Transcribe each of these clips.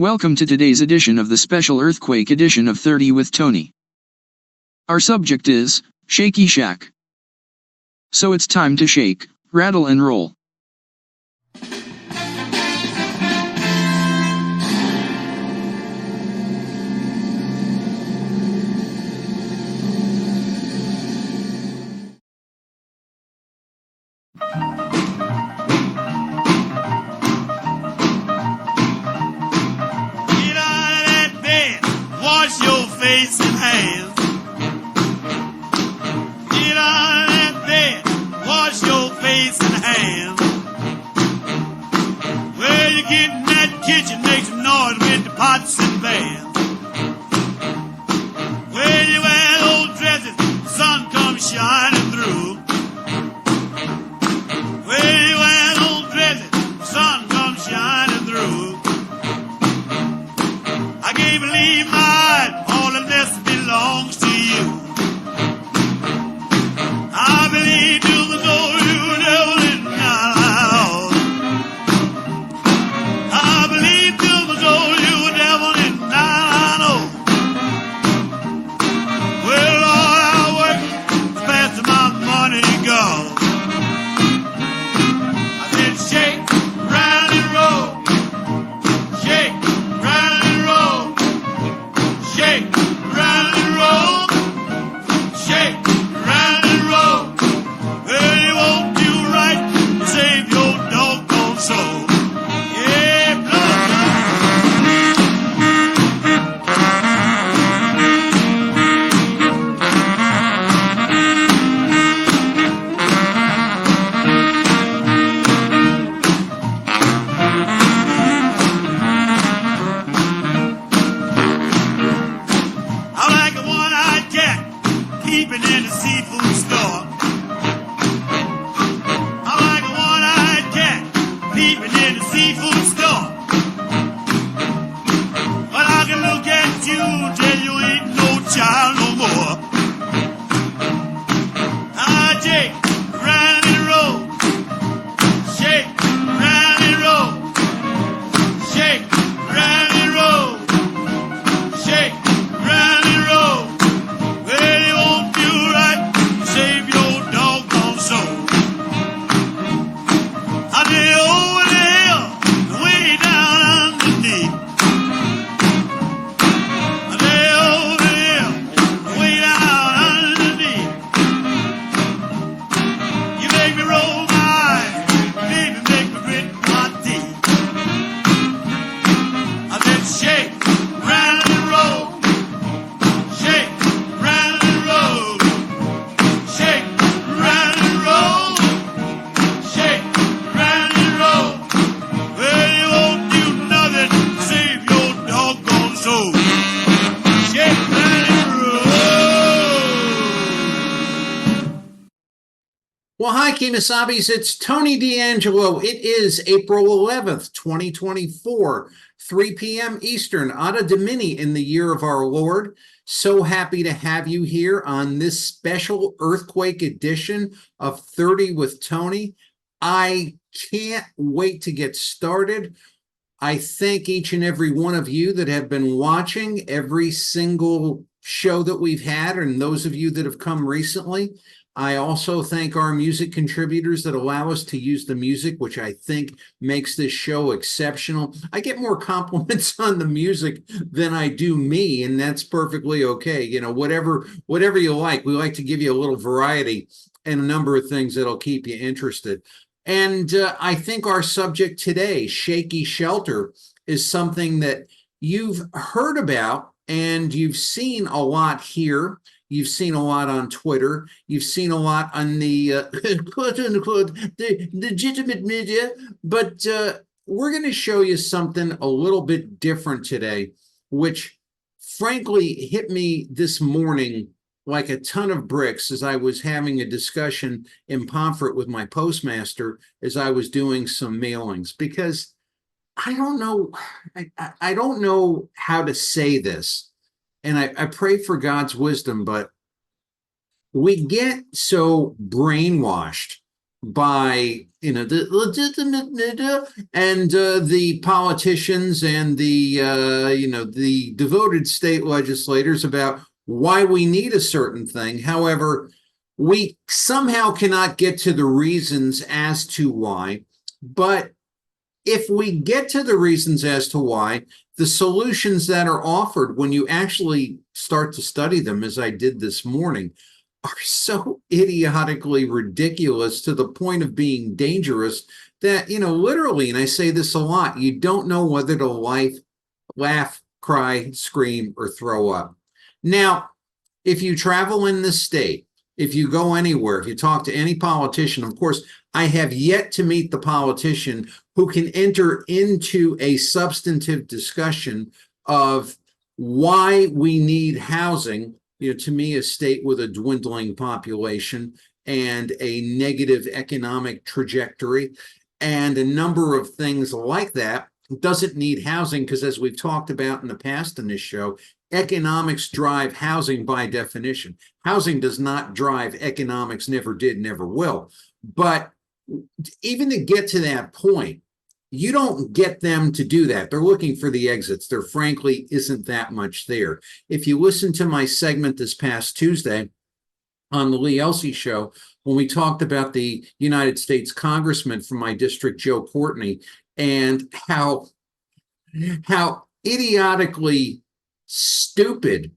Welcome to today's edition of the special Earthquake edition of 30 with Tony. Our subject is Shaky Shack. So it's time to shake, rattle and roll. Wash your face and hands. Get out of that bed. Wash your face and hands. Well, you get in that kitchen, make some noise with the pots and pans. Well, you wear old dresses, the sun comes shining through. Well, you wear old dresses, the sun comes shining through. I can't believe my eyes, all of this belongs to you. I believe you was all you devil in my house. I believe you was all you devil in my house. Well, all I work is fast my money goes. I said shake, round and roll. Shake, round and roll. Shake, round and roll. Shake, round and roll. Well, you won't do right to save your doggone soul. Yeah, blow. I like a one-eyed cat peeping in the seafood store. I like a one-eyed cat peeping in the seafood store. But I can look at you till you ain't no child no more. Ah, Jake, round and roll. Shake, round and roll. Shake, round and roll. Shake, round and roll. Well, you won't do right to save your doggone soul. I did over the hill, way down underneath. I did over the hill, way down underneath. You make me roll my eyes, baby, make me grit my teeth. I said shake, round and roll. Shake, round and roll. Shake, round and roll. Shake, round and roll. Well, you won't do nothing to save your doggone soul. Shake, round and roll. Well, hi, Kemasabis. It's Tony D'Angelo. It is April 11th, 2024, 3 p.m. Eastern, Ada Domini in the year of our Lord. So happy to have you here on this special Earthquake edition of 30 with Tony. I can't wait to get started. I thank each and every one of you that have been watching every single show that we've had, and those of you that have come recently. I also thank our music contributors that allow us to use the music, which I think makes this show exceptional. I get more compliments on the music than I do me, and that's perfectly okay. You know, whatever you like. We like to give you a little variety and a number of things that'll keep you interested. And I think our subject today, Shaky Shelter, is something that you've heard about and you've seen a lot here. You've seen a lot on Twitter. You've seen a lot on the quote unquote the legitimate media. But we're going to show you something a little bit different today, which frankly hit me this morning like a ton of bricks as I was having a discussion in Pomfret with my postmaster as I was doing some mailings, because I don't know how to say this. And I pray for God's wisdom, but we get so brainwashed by the legitimate media and the politicians and the devoted state legislators about why we need a certain thing. However, we somehow cannot get to the reasons as to why. But if we get to the reasons as to why, the solutions that are offered when you actually start to study them, as I did this morning, are so idiotically ridiculous to the point of being dangerous that, literally, and I say this a lot, you don't know whether to laugh, cry, scream, or throw up. Now, if you travel in this state, if you go anywhere, if you talk to any politician, of course, I have yet to meet the politician who can enter into a substantive discussion of why we need housing. To me, a state with a dwindling population and a negative economic trajectory and a number of things like that doesn't need housing because, as we've talked about in the past in this show, economics drive housing by definition. Housing does not drive economics, never did, never will. But even to get to that point, you don't get them to do that. They're looking for the exits. There frankly isn't that much there. If you listen to my segment this past Tuesday on the Lee Elsey show, when we talked about the United States Congressman from my district, Joe Courtney, and how idiotically stupid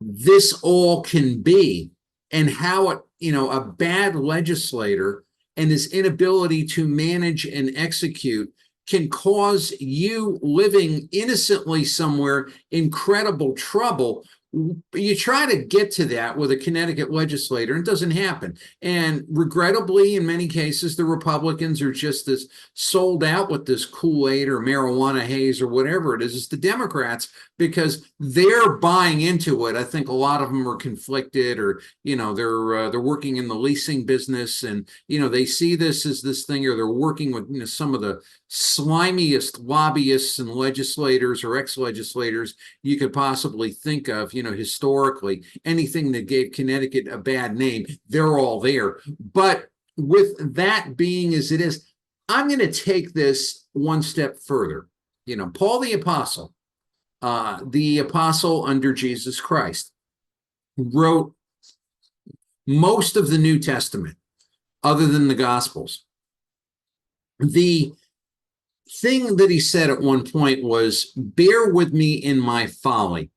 this all can be, and how a bad legislator and his inability to manage and execute can cause you living innocently somewhere incredible trouble. You try to get to that with a Connecticut legislator, and it doesn't happen. And regrettably, in many cases, the Republicans are just as sold out with this Kool-Aid or marijuana haze or whatever it is. It's the Democrats, because they're buying into it. I think a lot of them are conflicted, or they're working in the leasing business, and they see this as this thing, or they're working with some of the slimiest lobbyists and legislators or ex-legislators you could possibly think of. Historically, anything that gave Connecticut a bad name, they're all there. But with that being as it is, I'm going to take this one step further. Paul the apostle under Jesus Christ, wrote most of the New Testament other than the Gospels. The thing that he said at one point was, bear with me in my folly,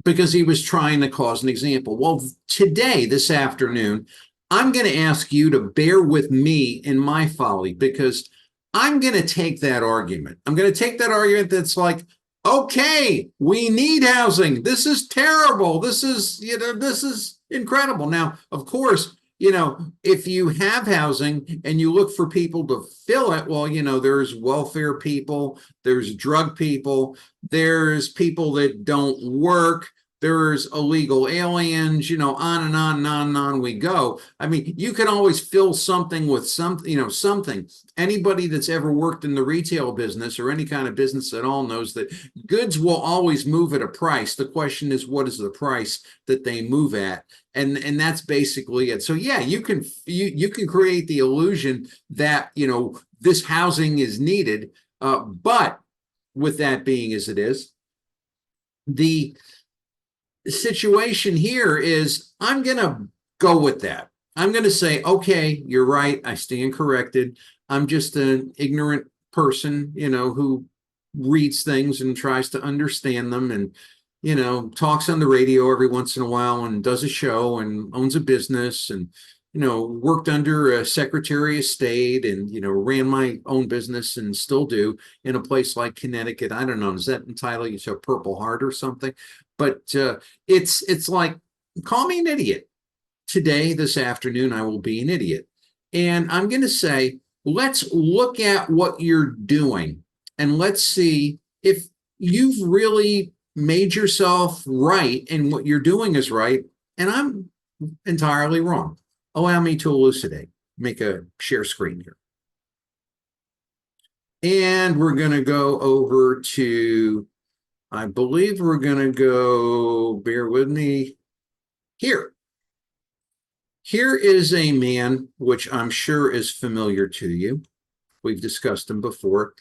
because he was trying to cause an example. Well, today, this afternoon, I'm going to ask you to bear with me in my folly, because I'm going to take that argument. I'm going to take that argument that's like, okay, we need housing. This is terrible. This is incredible. Now, of course, if you have housing and you look for people to fill it, well, there's welfare people, there's drug people, there's people that don't work, there's illegal aliens, on and on and on and on we go. I mean, you can always fill something with something. Anybody that's ever worked in the retail business or any kind of business at all knows that goods will always move at a price. The question is, what is the price that they move at? And that's basically it. So yeah, you can create the illusion that, this housing is needed. But with that being as it is, the situation here is, I'm going to go with that. I'm going to say, okay, you're right. I stand corrected. I'm just an ignorant person, who reads things and tries to understand them, and, talks on the radio every once in a while and does a show and owns a business, and, worked under a Secretary of State, and, ran my own business and still do in a place like Connecticut. I don't know, does that entitle you to a Purple Heart or something? But it's like, call me an idiot. Today, this afternoon, I will be an idiot. And I'm going to say, let's look at what you're doing, and let's see if you've really made yourself right and what you're doing is right, and I'm entirely wrong. Allow me to elucidate. Make a share screen here. And we're going to go over to, I believe we're going to go, bear with me, here. Here is a man which I'm sure is familiar to you. We've discussed him before.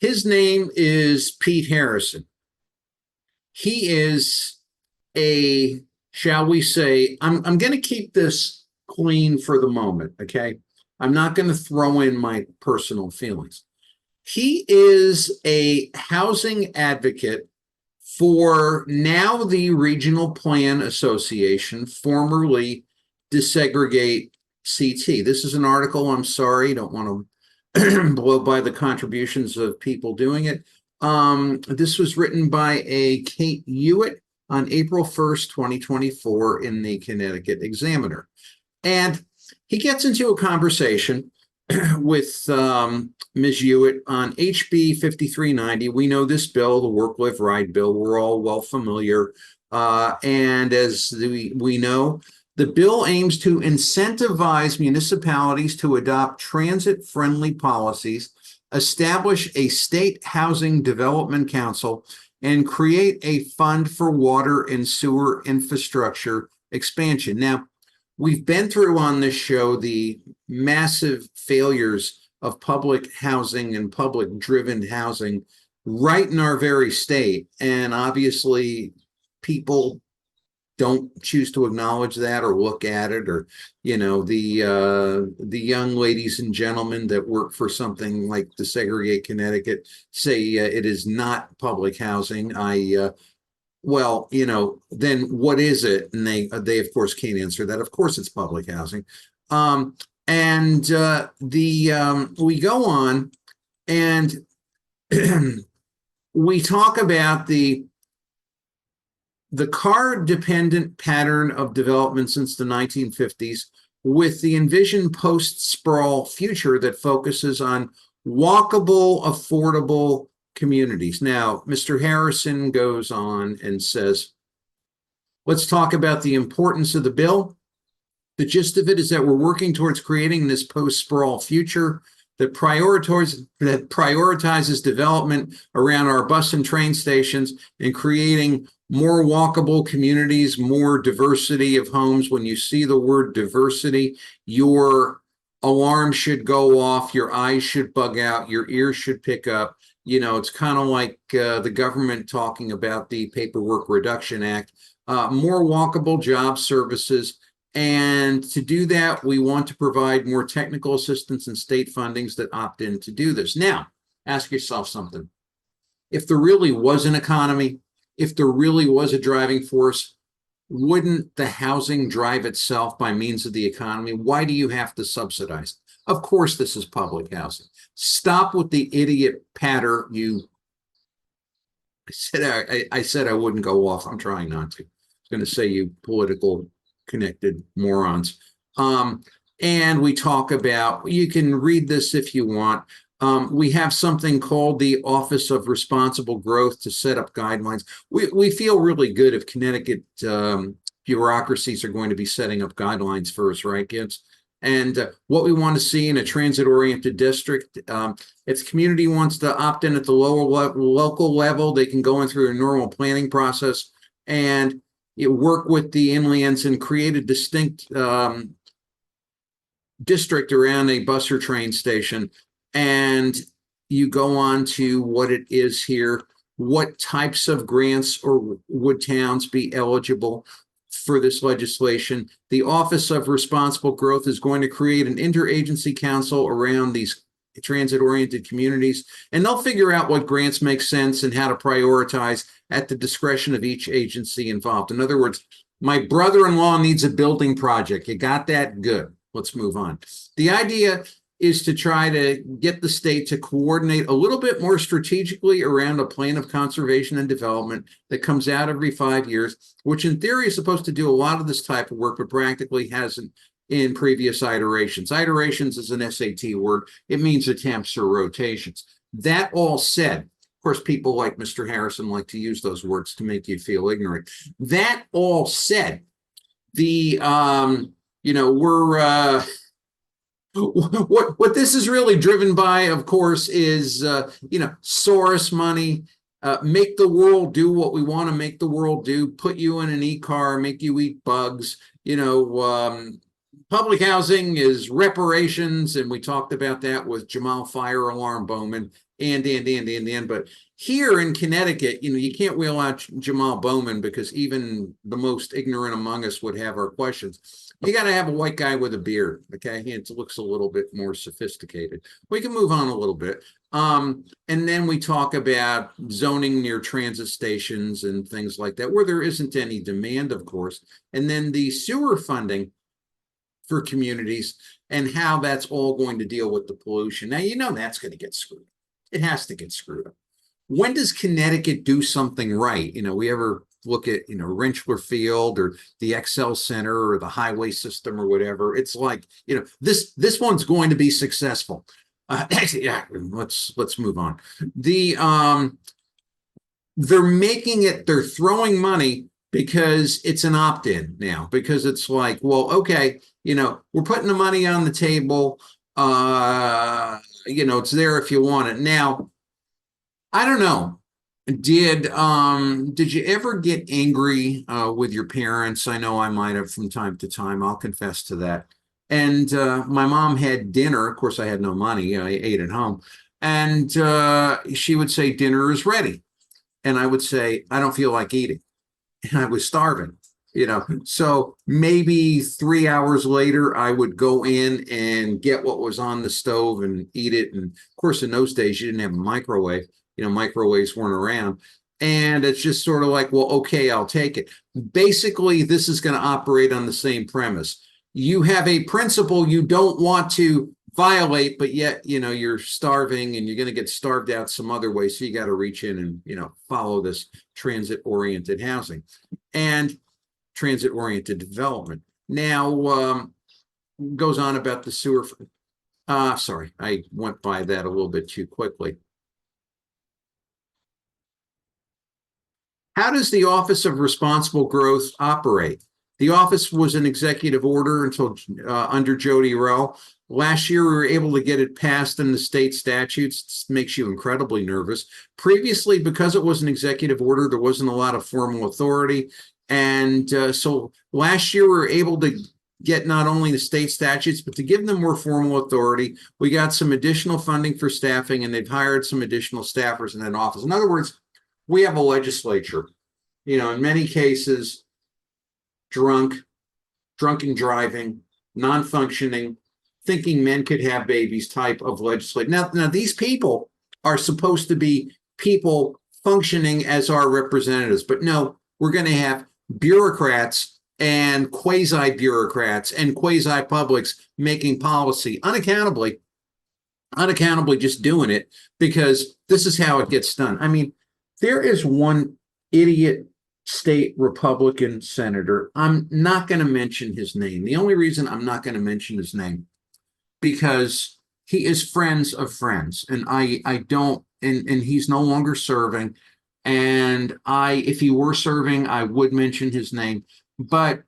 His name is Pete Harrison. He is a, shall we say, I'm going to keep this clean for the moment, okay? I'm not going to throw in my personal feelings. He is a housing advocate for now the Regional Plan Association, formerly Desegregate CT. This is an article, I'm sorry, don't want to blow by the contributions of people doing it. This was written by a Kate Hewitt on April 1st, 2024 in the Connecticut Examiner. And he gets into a conversation with Ms. Hewitt on HB 5390. We know this bill, the Work, Live, Ride bill. We're all well familiar. And as we know, the bill aims to incentivize municipalities to adopt transit-friendly policies, establish a state housing development council, and create a fund for water and sewer infrastructure expansion. Now, we've been through on this show the massive failures of public housing and public-driven housing right in our very state. And obviously, people don't choose to acknowledge that or look at it, or, you know, the young ladies and gentlemen that work for something like Desegregate Connecticut say it is not public housing. Well, you know, then what is it? And they of course can't answer that. Of course, it's public housing. We go on and we talk about the car-dependent pattern of development since the 1950s, with the envisioned post-sprawl future that focuses on walkable, affordable communities. Now, Mr. Harrison goes on and says, let's talk about the importance of the bill. The gist of it is that we're working towards creating this post-sprawl future that prioritizes development around our bus and train stations and creating more walkable communities, more diversity of homes. When you see the word diversity, your alarm should go off, your eyes should bug out, your ears should pick up. You know, it's kind of like the government talking about the Paperwork Reduction Act, more walkable job services. And to do that, we want to provide more technical assistance and state fundings that opt in to do this. Now, ask yourself something. If there really was an economy, if there really was a driving force, wouldn't the housing drive itself by means of the economy? Why do you have to subsidize? Of course, this is public housing. Stop with the idiot patter. I said I wouldn't go off. I'm trying not to. I was going to say you political connected morons. And we talk about, you can read this if you want. We have something called the Office of Responsible Growth to set up guidelines. We feel really good if Connecticut bureaucracies are going to be setting up guidelines for us, right, kids? And what we want to see in a transit-oriented district, if the community wants to opt in at the local level, they can go in through a normal planning process and you work with the inlands and create a distinct district around a bus or train station. And you go on to what it is here. What types of grants or would towns be eligible for this legislation? The Office of Responsible Growth is going to create an interagency council around these transit-oriented communities, and they'll figure out what grants make sense and how to prioritize at the discretion of each agency involved. In other words, my brother-in-law needs a building project. You got that? Good. Let's move on. The idea is to try to get the state to coordinate a little bit more strategically around a plan of conservation and development that comes out every 5 years, which in theory is supposed to do a lot of this type of work, but practically hasn't in previous iterations. Iterations is an SAT word. It means attempts or rotations. That all said, of course, people like Mr. Harrison like to use those words to make you feel ignorant. That all said, what this is really driven by, of course, is Soros money. Make the world do what we want to make the world do. Put you in an e-car, make you eat bugs. public housing is reparations, and we talked about that with Jamal Fire Alarm Bowman and. But here in Connecticut, you can't wheel out Jamal Bowman because even the most ignorant among us would have our questions. You got to have a white guy with a beard, okay? It looks a little bit more sophisticated. We can move on a little bit. And then we talk about zoning near transit stations and things like that, where there isn't any demand, of course. And then the sewer funding for communities and how that's all going to deal with the pollution. Now, that's going to get screwed up. It has to get screwed up. When does Connecticut do something right? We ever look at, Rinchler Field or the Excel Center or the highway system or whatever? It's like, this one's going to be successful. Yeah, let's move on. They're throwing money because it's an opt-in now, because it's like, well, okay, we're putting the money on the table. It's there if you want it. Now, I don't know. Did you ever get angry with your parents? I know I might have from time to time. I'll confess to that. And my mom had dinner. Of course, I had no money. I ate at home. And she would say, dinner is ready. And I would say, I don't feel like eating. And I was starving, So maybe 3 hours later, I would go in and get what was on the stove and eat it. And of course, in those days, you didn't have a microwave. Microwaves weren't around. And it's just sort of like, well, okay, I'll take it. Basically, this is going to operate on the same premise. You have a principle you don't want to violate, but yet, you're starving and you're going to get starved out some other way. So you got to reach in and, follow this transit-oriented housing and transit-oriented development. Now, goes on about the sewer. Sorry, I went by that a little bit too quickly. How does the Office of Responsible Growth operate? The office was an executive order until under Jody Rell. Last year, we were able to get it passed in the state statutes. It makes you incredibly nervous. Previously, because it was an executive order, there wasn't a lot of formal authority. And so last year, we were able to get not only the state statutes, but to give them more formal authority. We got some additional funding for staffing, and they've hired some additional staffers in that office. In other words, we have a legislature, in many cases, drunken driving, non-functioning, thinking men could have babies type of legislature. Now these people are supposed to be people functioning as our representatives, but no, we're going to have bureaucrats and quasi-bureaucrats and quasi-publics making policy unaccountably just doing it because this is how it gets done. I mean, there is one idiot state Republican senator. I'm not going to mention his name. The only reason I'm not going to mention his name because he is friends of friends, and I don't, and he's no longer serving. And if he were serving, I would mention his name, but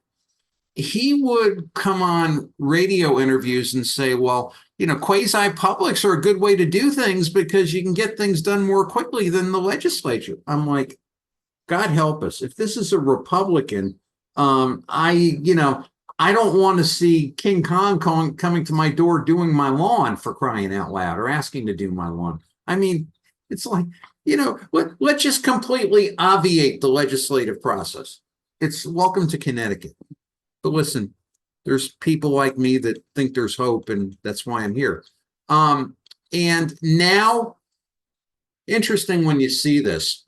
he would come on radio interviews and say, well, quasi-publics are a good way to do things because you can get things done more quickly than the legislature. I'm like, God help us. If this is a Republican, I don't want to see King Kong coming to my door doing my lawn, for crying out loud, or asking to do my lawn. I mean, it's like, let's just completely obviate the legislative process. It's welcome to Connecticut. But listen, there's people like me that think there's hope, and that's why I'm here. And now, interesting when you see this.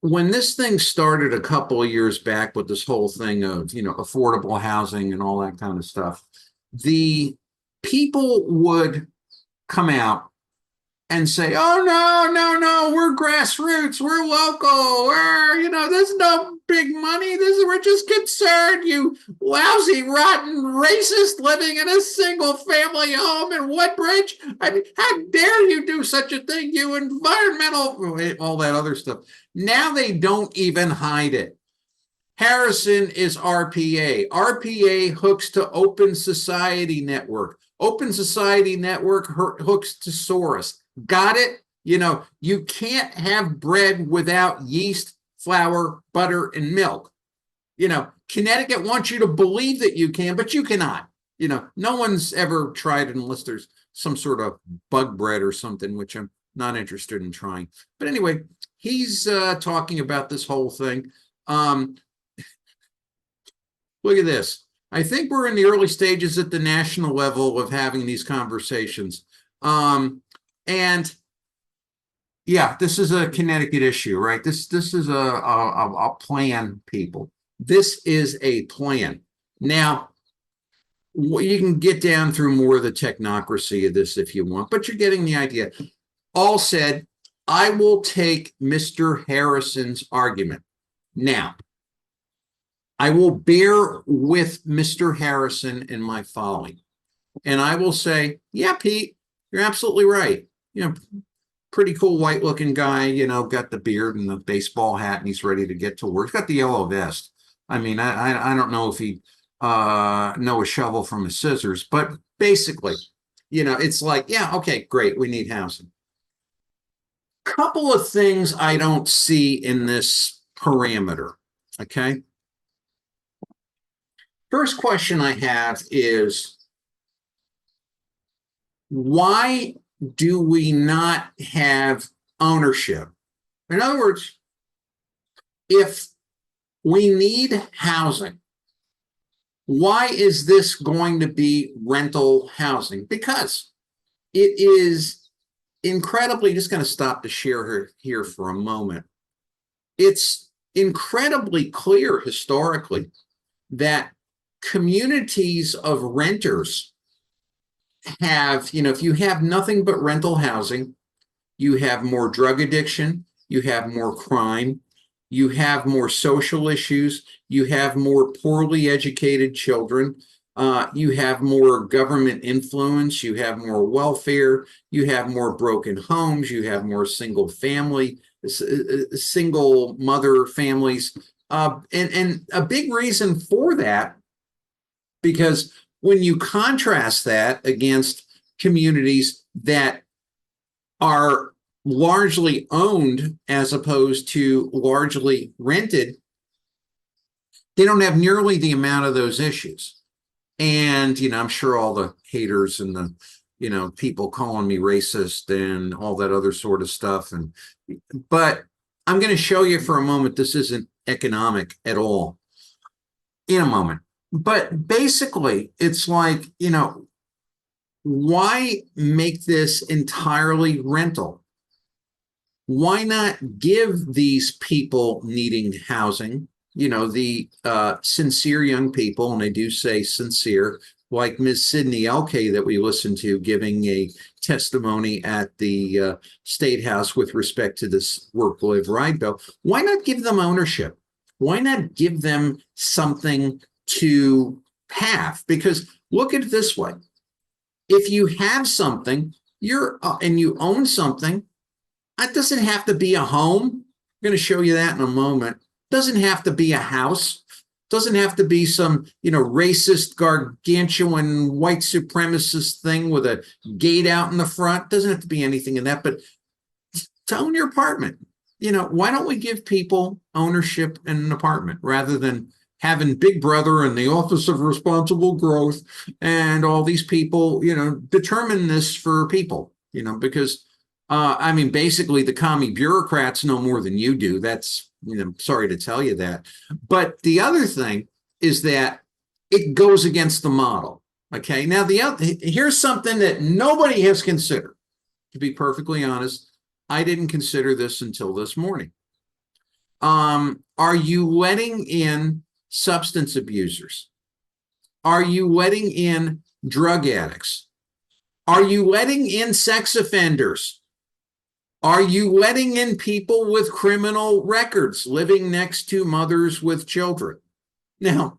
When this thing started a couple of years back with this whole thing of, affordable housing and all that kind of stuff, the people would come out and say, oh, no, we're grassroots, we're local, there's no big money, we're just concerned, you lousy, rotten, racist living in a single family home in Woodbridge. I mean, how dare you do such a thing, you environmental, all that other stuff. Now they don't even hide it. Harrison is RPA. RPA hooks to Open Society Network. Open Society Network hooks to Soros. Got it? You can't have bread without yeast, flour, butter, and milk. Connecticut wants you to believe that you can, but you cannot. No one's ever tried it unless there's some sort of bug bread or something, which I'm not interested in trying. But anyway, he's talking about this whole thing. Look at this. I think we're in the early stages at the national level of having these conversations. And yeah, this is a Connecticut issue, right? This is a plan, people. This is a plan. Now, you can get down through more of the technocracy of this if you want, but you're getting the idea. All said, I will take Mr. Harrison's argument. Now, I will bear with Mr. Harrison in my following. And I will say, yeah, Pete, you're absolutely right. Pretty cool white looking guy, got the beard and the baseball hat and he's ready to get to work. He's got the yellow vest. I mean, I don't know if he know a shovel from his scissors, but basically, it's like, yeah, okay, great. We need housing. Couple of things I don't see in this parameter. Okay. First question I have is, why do we not have ownership? In other words, if we need housing, why is this going to be rental housing? Because it is incredibly, just going to stop the share here for a moment. It's incredibly clear historically that communities of renters have, if you have nothing but rental housing, you have more drug addiction, you have more crime, you have more social issues, you have more poorly educated children, you have more government influence, you have more welfare, you have more broken homes, you have more single mother families. And a big reason for that, because when you contrast that against communities that are largely owned as opposed to largely rented, they don't have nearly the amount of those issues. And, I'm sure all the haters and the, people calling me racist and all that other sort of stuff. But I'm going to show you for a moment, this isn't economic at all in a moment. But basically, it's like, why make this entirely rental? Why not give these people needing housing, the sincere young people, and I do say sincere, like Ms. Sydney Elkay that we listened to giving a testimony at the State House with respect to this work, live, ride bill. Why not give them ownership? Why not give them something to have? Because look at it this way. If you have something, and you own something, it doesn't have to be a home. I'm going to show you that in a moment. It doesn't have to be a house. It doesn't have to be some, racist, gargantuan, white supremacist thing with a gate out in the front. It doesn't have to be anything in that, but to own your apartment. Why don't we give people ownership in an apartment rather than having Big Brother and the Office of Responsible Growth and all these people, determine this for people, because basically the commie bureaucrats know more than you do. That's, sorry to tell you that. But the other thing is that it goes against the model. Okay. Now, here's something that nobody has considered. To be perfectly honest, I didn't consider this until this morning. Are you letting in substance abusers? Are you letting in drug addicts? Are you letting in sex offenders? Are you letting in people with criminal records living next to mothers with children? Now,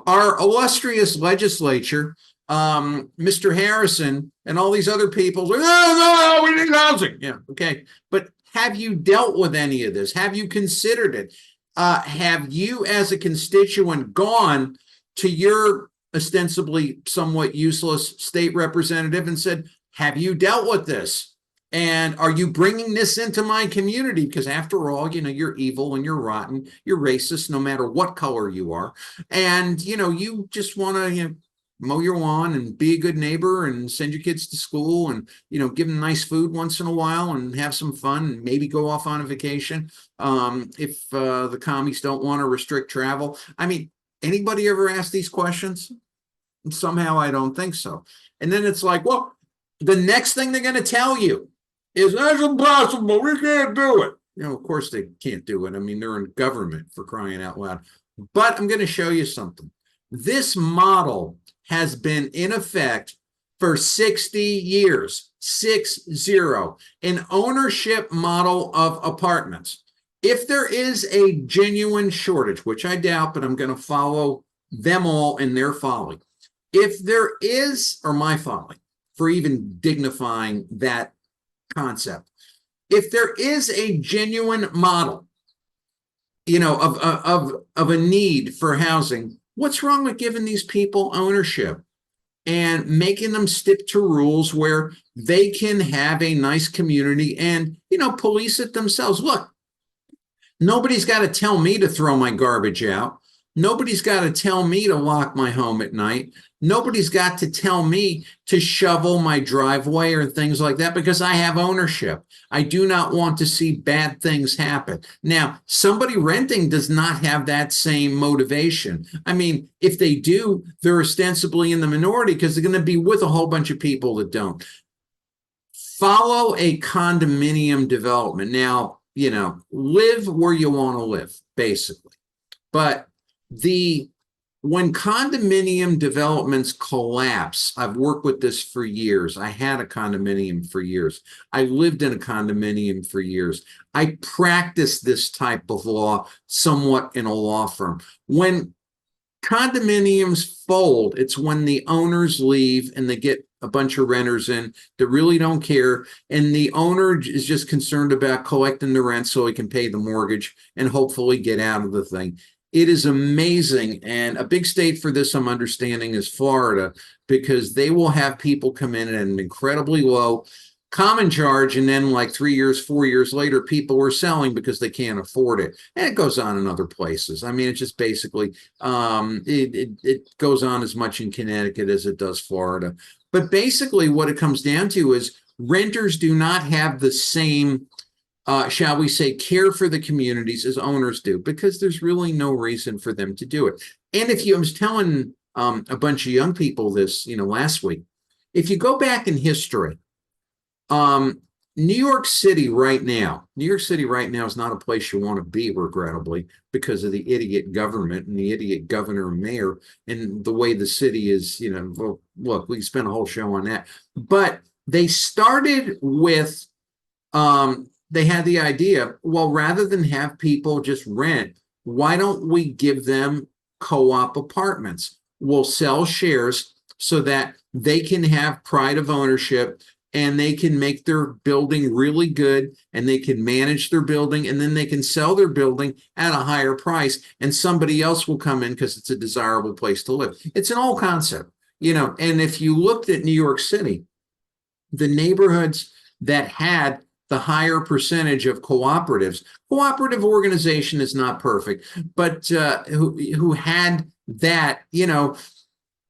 our illustrious legislature, Mr. Harrison and all these other people, no, we need housing. Yeah, okay. But have you dealt with any of this? Have you considered it? Have you, as a constituent, gone to your ostensibly somewhat useless state representative and said, have you dealt with this? And are you bringing this into my community? Because after all, you're evil and you're rotten, you're racist, no matter what color you are. And, you just want to, mow your lawn and be a good neighbor and send your kids to school and, give them nice food once in a while and have some fun and maybe go off on a vacation. If the commies don't want to restrict travel. I mean, anybody ever ask these questions? Somehow I don't think so. And then it's like, well, the next thing they're going to tell you is that's impossible. We can't do it. Of course they can't do it. I mean, they're in government, for crying out loud. But I'm going to show you something. This model has been in effect for 60 years, 60, an ownership model of apartments. If there is a genuine shortage, which I doubt, but I'm going to follow them all in their folly. If there is, or my folly, for even dignifying that concept, if there is a genuine model, of a need for housing, what's wrong with giving these people ownership and making them stick to rules where they can have a nice community and, police it themselves? Look, nobody's got to tell me to throw my garbage out. Nobody's got to tell me to lock my home at night. Nobody's got to tell me to shovel my driveway or things like that because I have ownership. I do not want to see bad things happen. Now, somebody renting does not have that same motivation. I mean, if they do, they're ostensibly in the minority because they're going to be with a whole bunch of people that don't. Follow a condominium development. Now, live where you want to live, basically. But when condominium developments collapse, I've worked with this for years. I had a condominium for years. I lived in a condominium for years. I practiced this type of law somewhat in a law firm. When condominiums fold, it's when the owners leave and they get a bunch of renters in that really don't care. And the owner is just concerned about collecting the rent so he can pay the mortgage and hopefully get out of the thing. It is amazing. And a big state for this, I'm understanding, is Florida, because they will have people come in at an incredibly low common charge. And then like 3 years, 4 years later, people are selling because they can't afford it. And it goes on in other places. I mean, it's just basically, it goes on as much in Connecticut as it does Florida. But basically what it comes down to is renters do not have the same shall we say, care for the communities as owners do, because there's really no reason for them to do it. And I was telling a bunch of young people this, last week, if you go back in history, New York City right now is not a place you want to be, regrettably, because of the idiot government and the idiot governor and mayor and the way the city is, well, look, we can spend a whole show on that. But they started with, they had the idea, well, rather than have people just rent, why don't we give them co-op apartments? We'll sell shares so that they can have pride of ownership and they can make their building really good and they can manage their building and then they can sell their building at a higher price and somebody else will come in because it's a desirable place to live. It's an old concept, and if you looked at New York City, the neighborhoods that had the higher percentage of cooperative organization is not perfect, but who had that,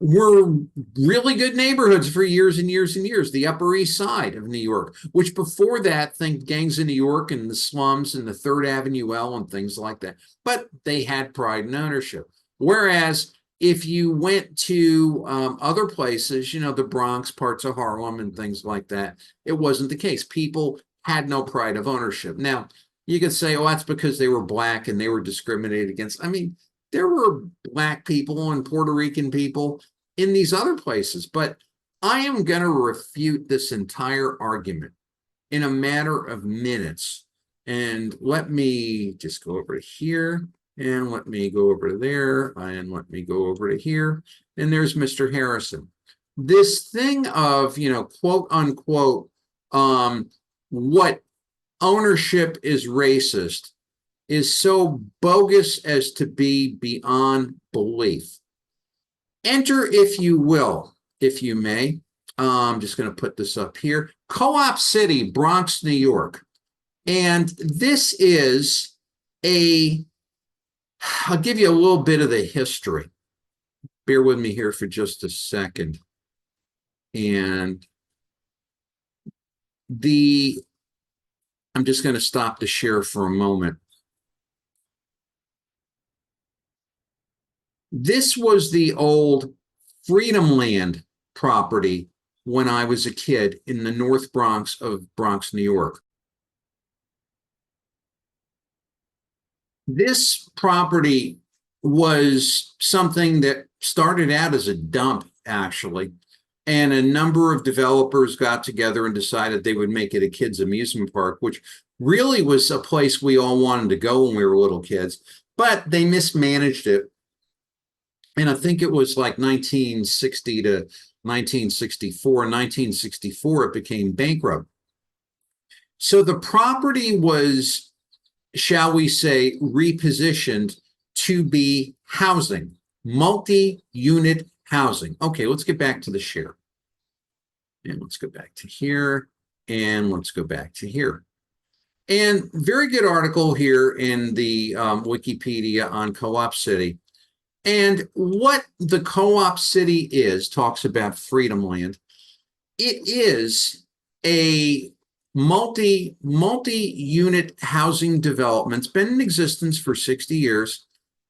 were really good neighborhoods for years and years and years. The Upper East Side of New York, which before that, think Gangs of New York and the slums and the 3rd Avenue L and things like that. But they had pride and ownership. Whereas if you went to other places, the Bronx, parts of Harlem and things like that, it wasn't the case. People had no pride of ownership. Now, you could say, oh, that's because they were Black and they were discriminated against. I mean, there were Black people and Puerto Rican people in these other places, but I am going to refute this entire argument in a matter of minutes. And let me just go over to here, and let me go over to there, and let me go over to here. And there's Mr. Harrison. This thing of, quote unquote, what ownership is racist is so bogus as to be beyond belief. Enter, if you will, if you may, I'm just going to put this up here, Co-op City, Bronx, New York. And this is I'll give you a little bit of the history. Bear with me here for just a second. And I'm just going to stop the share for a moment. This was the old Freedom Land property when I was a kid in the North Bronx of Bronx, New York. This property was something that started out as a dump, actually, and a number of developers got together and decided they would make it a kids' amusement park, which really was a place we all wanted to go when we were little kids, but they mismanaged it. And I think it was like 1960 to 1964. In 1964, it became bankrupt. So the property was, shall we say, repositioned to be housing, multi-unit housing. Okay, let's get back to the share. And let's go back to here. And let's go back to here. And very good article here in the Wikipedia on Co-op City. And what the Co-op City is, talks about Freedom Land. It is a multi-unit housing development. It's been in existence for 60 years.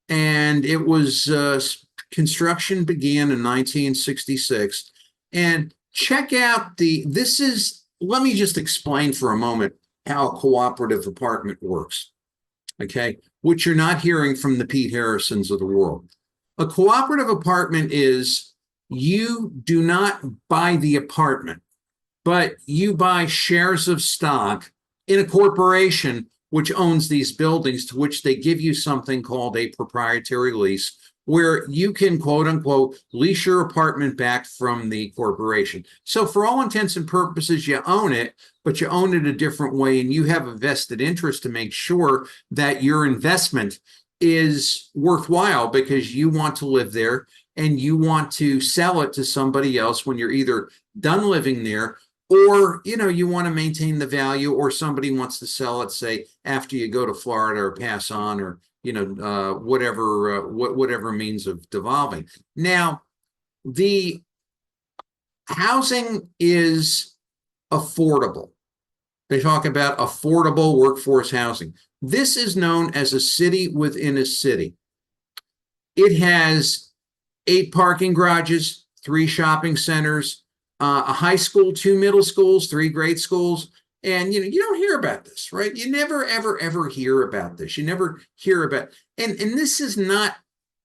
And it was, construction began in 1966. And check out let me just explain for a moment how a cooperative apartment works, okay? Which you're not hearing from the Pete Harrisons of the world. A cooperative apartment is, you do not buy the apartment, but you buy shares of stock in a corporation which owns these buildings, to which they give you something called a proprietary lease, where you can, quote unquote, lease your apartment back from the corporation. So for all intents and purposes, you own it, but you own it a different way, and you have a vested interest to make sure that your investment is worthwhile, because you want to live there and you want to sell it to somebody else when you're either done living there, or you want to maintain the value, or somebody wants to sell it, say, after you go to Florida or pass on, or whatever means of devolving. Now, the housing is affordable. They talk about affordable workforce housing. This is known as a city within a city. It has 8 parking garages, 3 shopping centers, a high school, 2 middle schools, 3 grade schools. And you don't hear about this, right? You never, ever hear about this. You never hear about, and this is not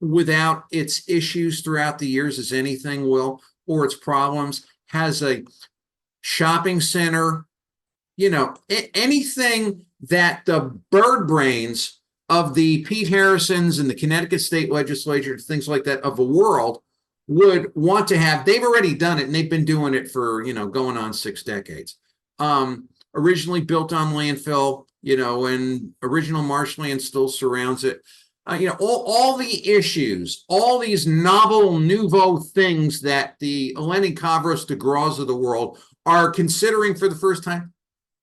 without its issues throughout the years, as anything will, or its problems. Has a shopping center, anything that the bird brains of the Pete Harrisons and the Connecticut State Legislature, things like that of the world, would want to have. They've already done it, and they've been doing it for, going on 6 decades. Originally built on landfill, and original marshland still surrounds it. All the issues, all these novel, nouveau things that the Eleni Kavros de Gras of the world are considering for the first time.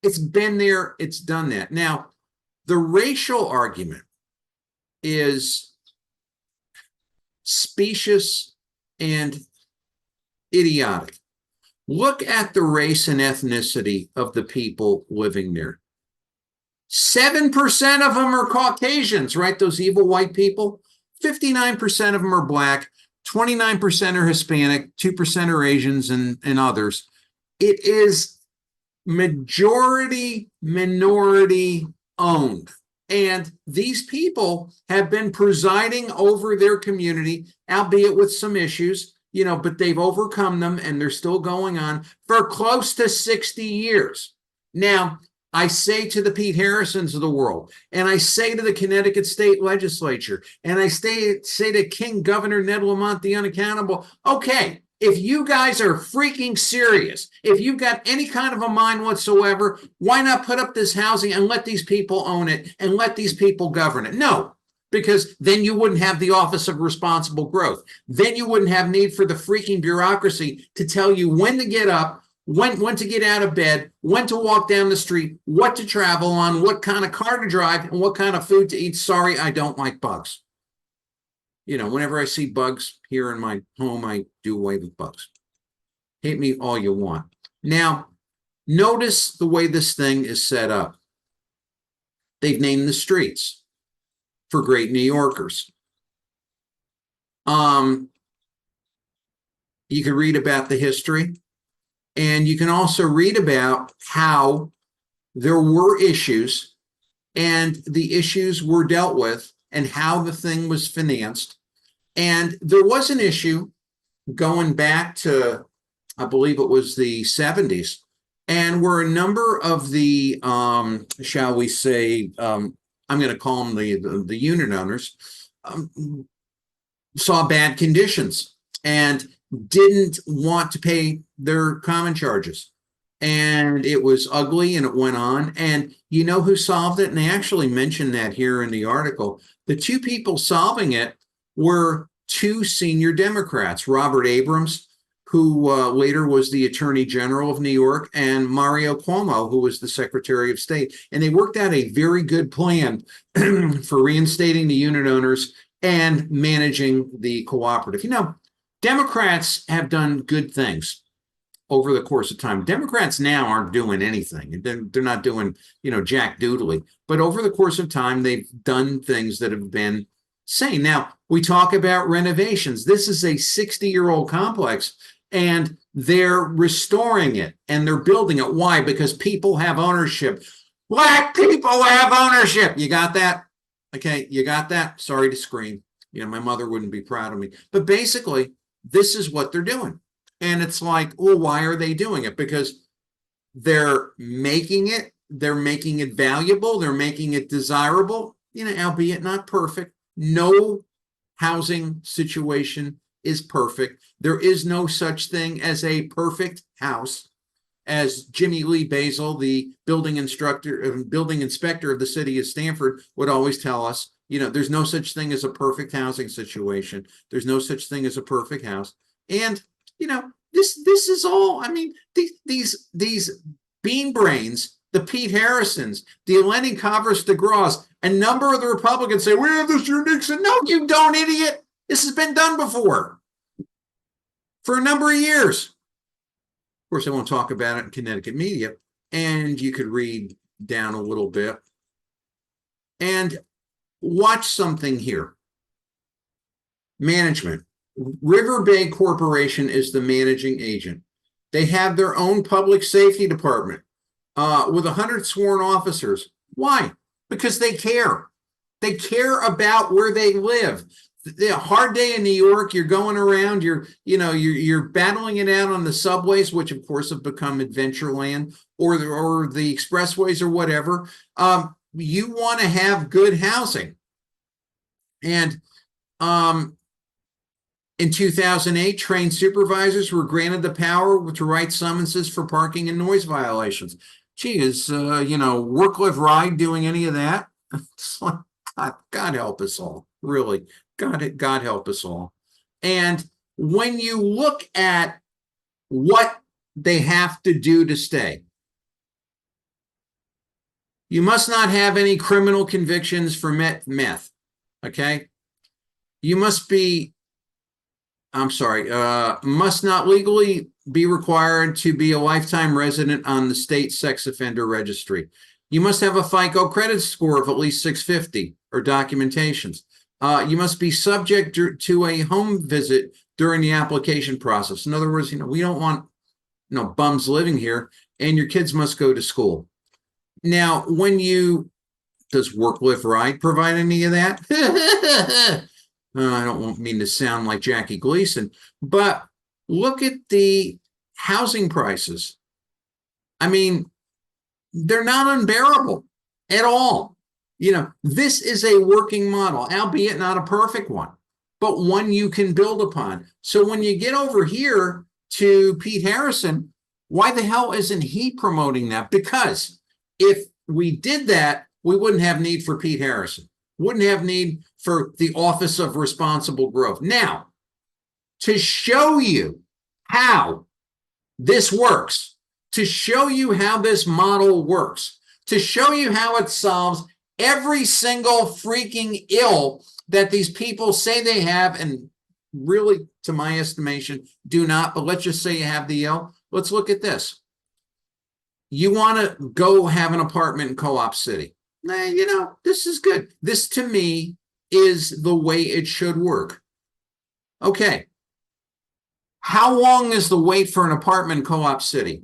It's been there, it's done that. Now, the racial argument is specious and idiotic. Look at the race and ethnicity of the people living there. 7% of them are Caucasians, right? Those evil white people. 59% of them are Black. 29% are Hispanic. 2% are Asians and others. It is majority minority owned. And these people have been presiding over their community, albeit with some issues, but they've overcome them, and they're still going on for close to 60 years. Now, I say to the Pete Harrisons of the world, and I say to the Connecticut State Legislature, and I say to King Governor Ned Lamont, the unaccountable, okay, if you guys are freaking serious, if you've got any kind of a mind whatsoever, why not put up this housing and let these people own it and let these people govern it? No, because then you wouldn't have the Office of Responsible Growth. Then you wouldn't have need for the freaking bureaucracy to tell you when to get up, when to get out of bed, when to walk down the street, what to travel on, what kind of car to drive, and what kind of food to eat. Sorry, I don't like bugs. Whenever I see bugs here in my home, I do away with bugs. Hate me all you want. Now, notice the way this thing is set up. They've named the streets for great New Yorkers. You can read about the history, and you can also read about how there were issues and the issues were dealt with and how the thing was financed. And there was an issue going back to, I believe it was the 70s, and where a number of the, shall we say, I'm going to call them the unit owners, saw bad conditions and didn't want to pay their common charges. And it was ugly and it went on. And you know who solved it? And they actually mentioned that here in the article. The two people solving it were two senior Democrats, Robert Abrams, who later was the Attorney General of New York, and Mario Cuomo, who was the Secretary of State. And they worked out a very good plan for reinstating the unit owners and managing the cooperative. Democrats have done good things over the course of time. Democrats now aren't doing anything. They're not doing, jack doodly. But over the course of time, they've done things that have been sane. Now, we talk about renovations. This is a 60-year-old complex, and they're restoring it, and they're building it. Why? Because people have ownership. Black people have ownership. You got that? Okay, you got that? Sorry to scream. My mother wouldn't be proud of me. But basically, this is what they're doing. And it's like, well, why are they doing it? Because they're making it valuable, they're making it desirable, albeit not perfect. No housing situation is perfect. There is no such thing as a perfect house. As Jimmy Lee Basil, the building inspector of the city of Stamford, would always tell us, there's no such thing as a perfect housing situation. There's no such thing as a perfect house. And this is all. I mean, these bean brains, the Pete Harrisons, the Lenny Kavras DeGraws, a number of the Republicans say we have this unique. No, you don't, idiot. This has been done before for a number of years. Of course, I won't talk about it in Connecticut media, and you could read down a little bit and watch something here. Management. River Bay Corporation is the managing agent. They have their own public safety department with 100 sworn officers. Why? Because they care. They care about where they live. A hard day in New York, you're going around, you're battling it out on the subways, which of course have become Adventureland, or the expressways or whatever. You want to have good housing. And in 2008, trained supervisors were granted the power to write summonses for parking and noise violations. Gee, is work, live, ride doing any of that? It's like, God help us all, really. God help us all. And when you look at what they have to do to stay, you must not have any criminal convictions for meth. Okay? You must not legally be required to be a lifetime resident on the state sex offender registry. You must have a FICO credit score of at least 650 or documentations. You must be subject to a home visit during the application process. In other words, we don't want bums living here, and your kids must go to school. Now, does Work, Live, Ride provide any of that? I don't mean to sound like Jackie Gleason, but look at the housing prices. I mean, they're not unbearable at all. This is a working model, albeit not a perfect one, but one you can build upon. So when you get over here to Pete Harrison, why the hell isn't he promoting that? Because if we did that, we wouldn't have need for Pete Harrison, wouldn't have need for the Office of Responsible Growth. Now, to show you how this works, to show you how this model works, to show you how it solves every single freaking ill that these people say they have, and really, to my estimation, do not. But let's just say you have the ill. Let's look at this. You want to go have an apartment in Co-op City. This is good. This, to me, is the way it should work. Okay. How long is the wait for an apartment in Co-op City?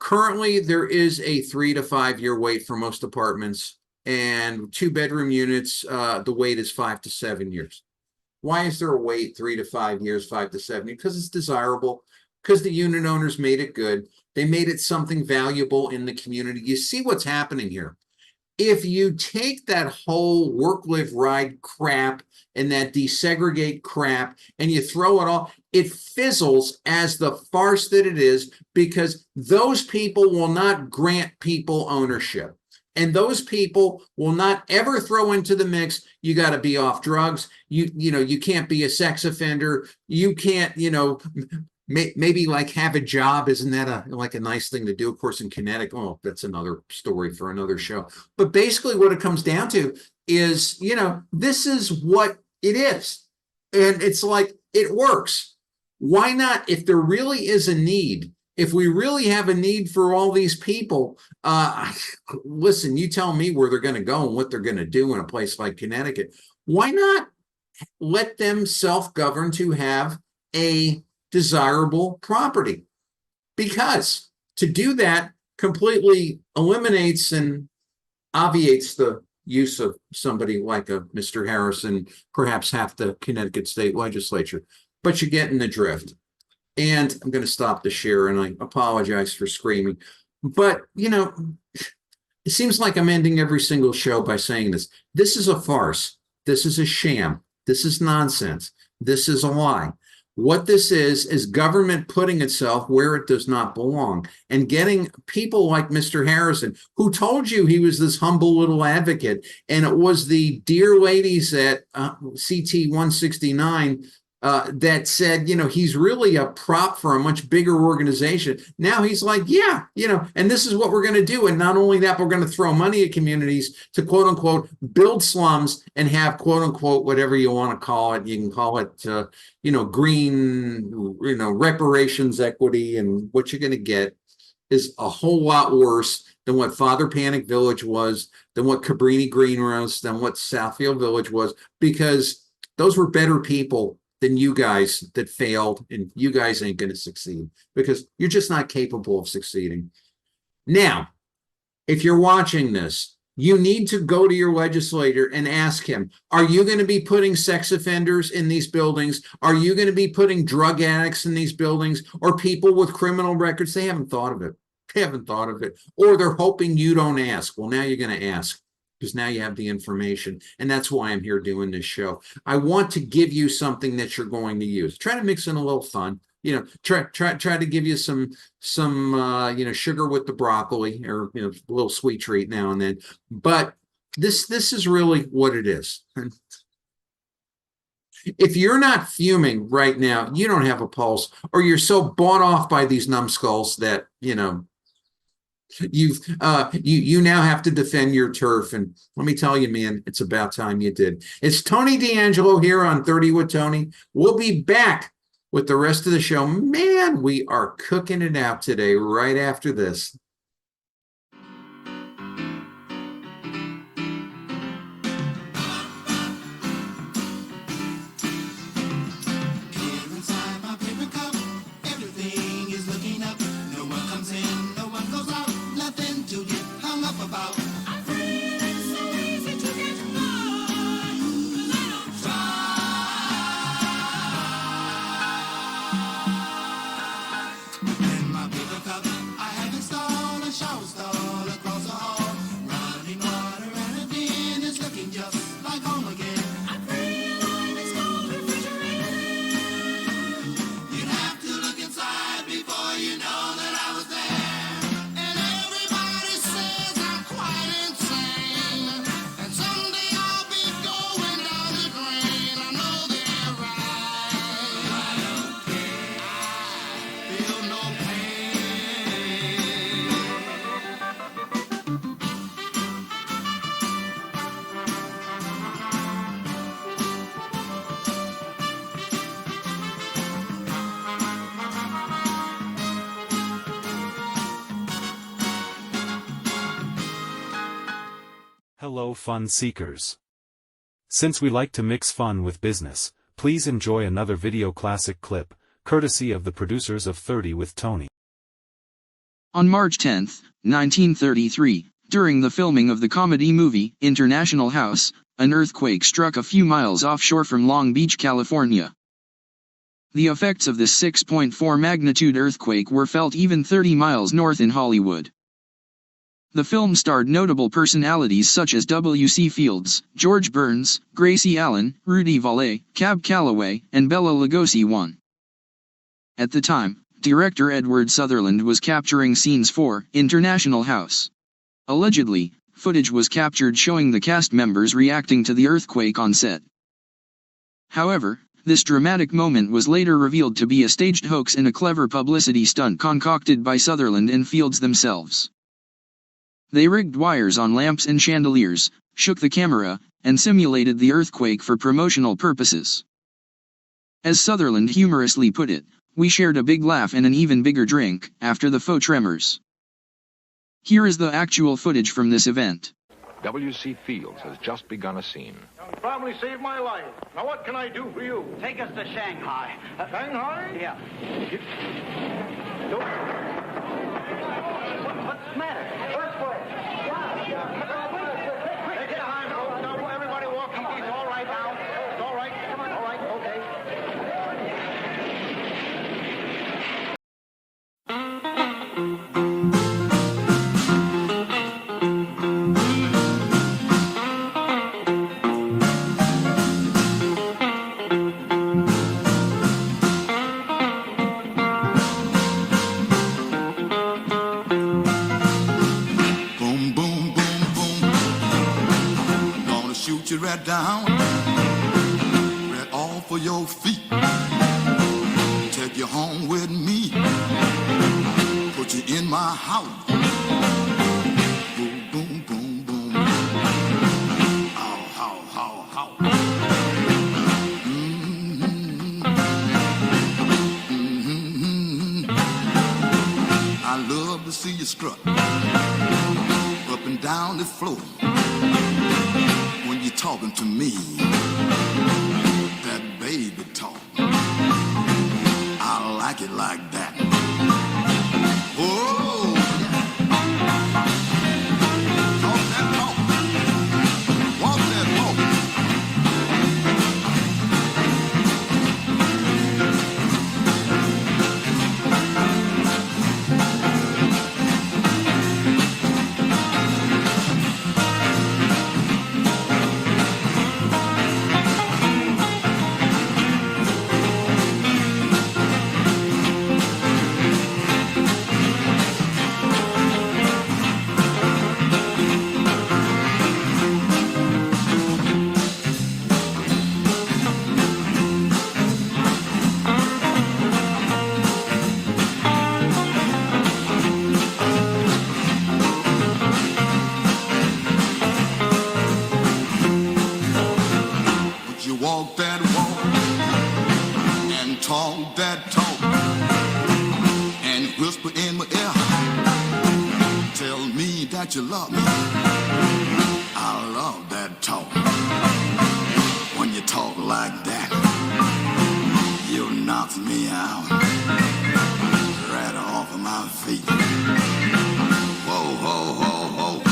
Currently, there is a 3 to 5 year wait for most apartments, and 2-bedroom units, the wait is 5 to 7 years. Why is there a wait 3 to 5 years, 5 to 7 years? Because it's desirable, because the unit owners made it good. They made it something valuable in the community. You see what's happening here. If you take that whole work, live, ride crap and that desegregate crap and you throw it all, it fizzles as the farce that it is, because those people will not grant people ownership. And those people will not ever throw into the mix, you got to be off drugs. You can't be a sex offender. You can't, maybe like have a job. Isn't that like a nice thing to do? Of course, in Connecticut, oh, that's another story for another show. But basically what it comes down to is, this is what it is. And it's like, it works. Why not? If there really is a need, if we really have a need for all these people, listen, you tell me where they're going to go and what they're going to do in a place like Connecticut. Why not let them self-govern to have a desirable property? Because to do that completely eliminates and obviates the use of somebody like a Mr. Harrison, perhaps half the Connecticut State Legislature. But you get in the drift. And I'm going to stop the share, and I apologize for screaming. But, it seems like I'm ending every single show by saying this. This is a farce. This is a sham. This is nonsense. This is a lie. What this is government putting itself where it does not belong and getting people like Mr. Harrison, who told you he was this humble little advocate. And it was the dear ladies at CT 169 that said, he's really a prop for a much bigger organization. Now he's like, yeah, and this is what we're going to do. And not only that, we're going to throw money at communities to quote unquote build slums and have quote unquote whatever you want to call it. You can call it, green, reparations equity. And what you're going to get is a whole lot worse than what Father Panic Village was, than what Cabrini Green was, than what Southfield Village was, because those were better people than you guys that failed, and you guys ain't going to succeed because you're just not capable of succeeding. Now, if you're watching this, you need to go to your legislator and ask him, are you going to be putting sex offenders in these buildings? Are you going to be putting drug addicts in these buildings, or people with criminal records? They haven't thought of it. They haven't thought of it. Or they're hoping you don't ask. Well, now you're going to ask, because now you have the information. And that's why I'm here doing this show. I want to give you something that you're going to use. Try to mix in a little fun. Try to give you some sugar with the broccoli, or a little sweet treat now and then. But this is really what it is. If you're not fuming right now, you don't have a pulse, or you're so bought off by these numbskulls that you now have to defend your turf. And let me tell you, man, it's about time you did. It's Tony D'Angelo here on 30 with Tony. We'll be back with the rest of the show. Man, we are cooking it out today right after this. In my paper cup, I have it stored. Hello fun seekers. Since we like to mix fun with business, please enjoy another video classic clip, courtesy of the producers of 30 with Tony. On March 10, 1933, during the filming of the comedy movie International House, an earthquake struck a few miles offshore from Long Beach, California. The effects of this 6.4 magnitude earthquake were felt even 30 miles north in Hollywood. The film starred notable personalities such as W.C. Fields, George Burns, Gracie Allen, Rudy Vallee, Cab Calloway, and Bela Lugosi I. At the time, director Edward Sutherland was capturing scenes for International House. Allegedly, footage was captured showing the cast members reacting to the earthquake on set. However, this dramatic moment was later revealed to be a staged hoax and a clever publicity stunt concocted by Sutherland and Fields themselves. They rigged wires on lamps and chandeliers, shook the camera, and simulated the earthquake for promotional purposes. As Sutherland humorously put it, "We shared a big laugh and an even bigger drink after the faux tremors." Here is the actual footage from this event. W.C. Fields has just begun a scene. Young family saved my life. Now what can I do for you? Take us to Shanghai. Shanghai? Yeah. What's the matter? Take your time, folks. Now, everybody walk easy. It's all right now. It's all right. Come on. All right. Okay. Boom, boom, boom, boom. Gonna shoot you right down, right off of your feet. Take you home with me, put you in my house. Boom, boom, boom, boom. How, how, how, how. I love to see you strut up and down the floor when you're talking to me. That baby talk, I like it like that. Oh, talk that talk, walk that walk. But you walk that walk and talk that talk and whisper in my ear, tell me that you love me. I love that talk. When you talk like that, you knock me out right off of my feet. Whoa, whoa, whoa, whoa.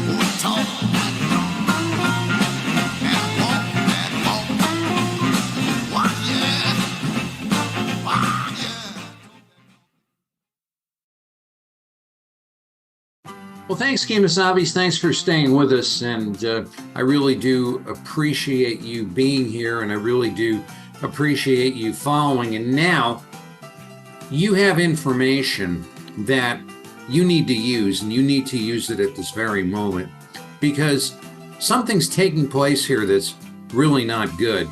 Oh, talk. Well, thanks, Kemosabe's. Thanks for staying with us. And I really do appreciate you being here, and I really do appreciate you following. And now you have information that you need to use, and you need to use it at this very moment, because something's taking place here that's really not good.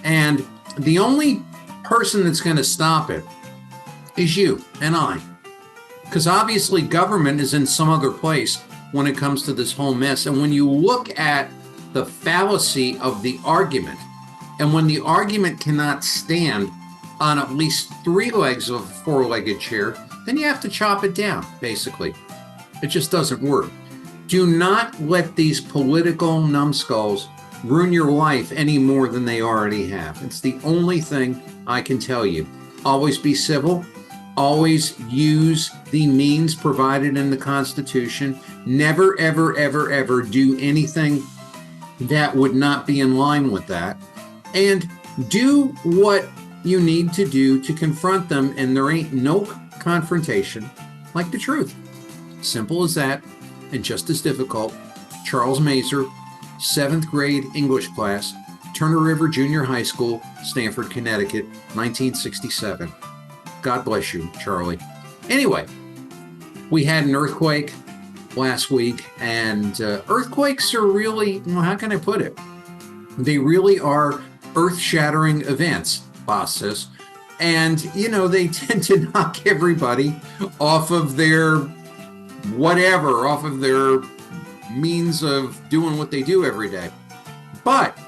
And the only person that's going to stop it is you and I. Because obviously government is in some other place when it comes to this whole mess. And when you look at the fallacy of the argument, and when the argument cannot stand on at least 3 legs of a 4-legged chair, then you have to chop it down, basically. It just doesn't work. Do not let these political numbskulls ruin your life any more than they already have. It's the only thing I can tell you. Always be civil. Always use the means provided in the Constitution. Never, ever, ever, ever do anything that would not be in line with that. And do what you need to do to confront them, and there ain't no confrontation like the truth. Simple as that, and just as difficult. Charles Mazer, 7th grade English class, Turner River Junior High School, Stamford, Connecticut, 1967. God bless you, Charlie. Anyway, we had an earthquake last week, and earthquakes are really, well, how can I put it? They really are earth-shattering events, Boss says. And, you know, they tend to knock everybody off of their whatever, off of their means of doing what they do every day. But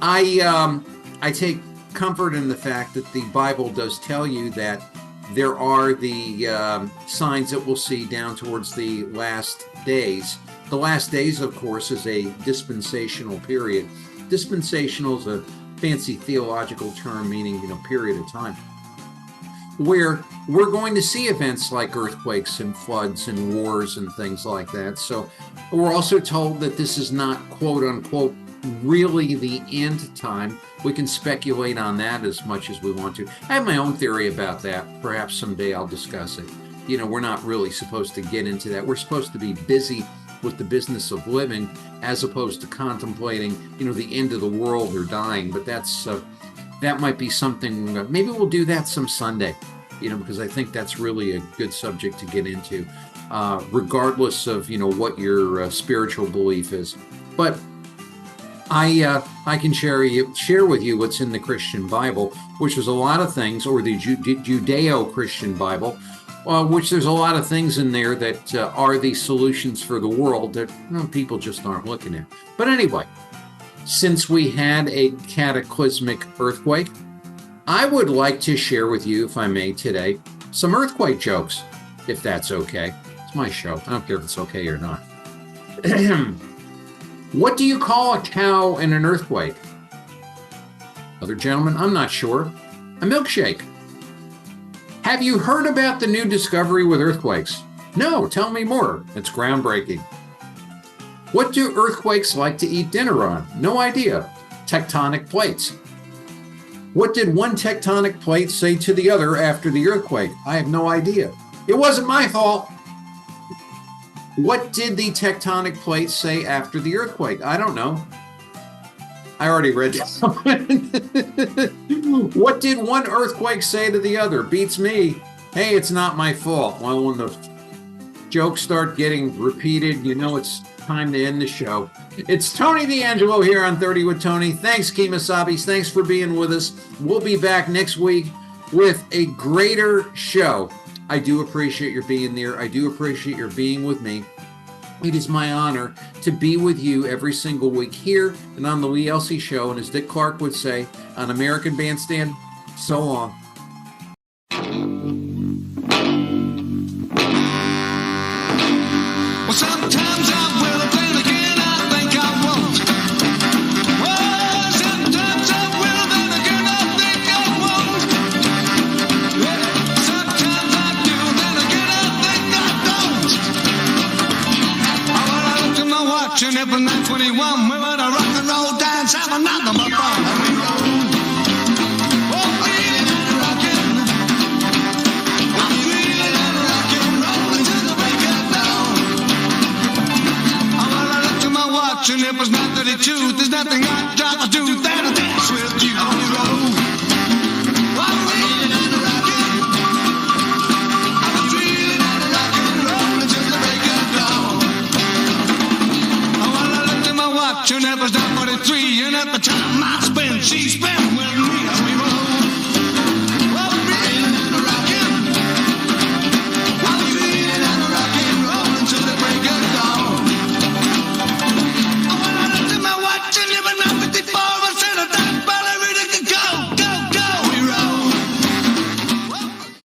I take comfort in the fact that the Bible does tell you that there are the signs that we'll see down towards the last days. The last days, of course, is a dispensational period. Dispensational is a fancy theological term meaning, you know, period of time, where we're going to see events like earthquakes and floods and wars and things like that. So we're also told that this is not, quote unquote, really the end time. We can speculate on that as much as we want to. I have my own theory about that. Perhaps someday I'll discuss it. You know, we're not really supposed to get into that. We're supposed to be busy with the business of living as opposed to contemplating, you know, the end of the world or dying. But that's that might be something, maybe we'll do that some Sunday, you know, because I think that's really a good subject to get into, regardless of, you know, what your spiritual belief is. But I can share with you what's in the Christian Bible, which is a lot of things, or the Judeo-Christian Bible, which there's a lot of things in there that are the solutions for the world that, you know, people just aren't looking at. But anyway, since we had a cataclysmic earthquake, I would like to share with you, if I may today, some earthquake jokes, if that's okay. It's my show. I don't care if it's okay or not. What do you call a cow in an earthquake? Other gentlemen, I'm not sure. A milkshake. Have you heard about the new discovery with earthquakes? No, tell me more. It's groundbreaking. What do earthquakes like to eat dinner on? No idea. Tectonic plates. What did one tectonic plate say to the other after the earthquake? I have no idea. It wasn't my fault. What did the tectonic plates say after the earthquake? I don't know. I already read this. What did one earthquake say to the other? Beats me. Hey, it's not my fault. Well, when the jokes start getting repeated, you know it's time to end the show. It's Tony D'Angelo here on 30 with Tony. Thanks, Kemosabe's. Thanks for being with us. We'll be back next week with a greater show. I do appreciate your being there. I do appreciate your being with me. It is my honor to be with you every single week here and on the Lee Elsey Show. And as Dick Clark would say, on American Bandstand, so long. Well, sometimes I will, then again I think I won't. Well, sometimes I will, then again I think I won't. Yeah, sometimes I do, then again I think I don't. Oh, well, I looked at my watch and it was 9:21. We were to rock and roll dance, have another fun. And it was 9:32. There's nothing I'd rather do than to dance with you on the road. I'm really not rockin'. I was really not rockin' roll until the break of dawn. Oh, well, I looked at my watch and it was 9:43, and at the time I spent, she spent.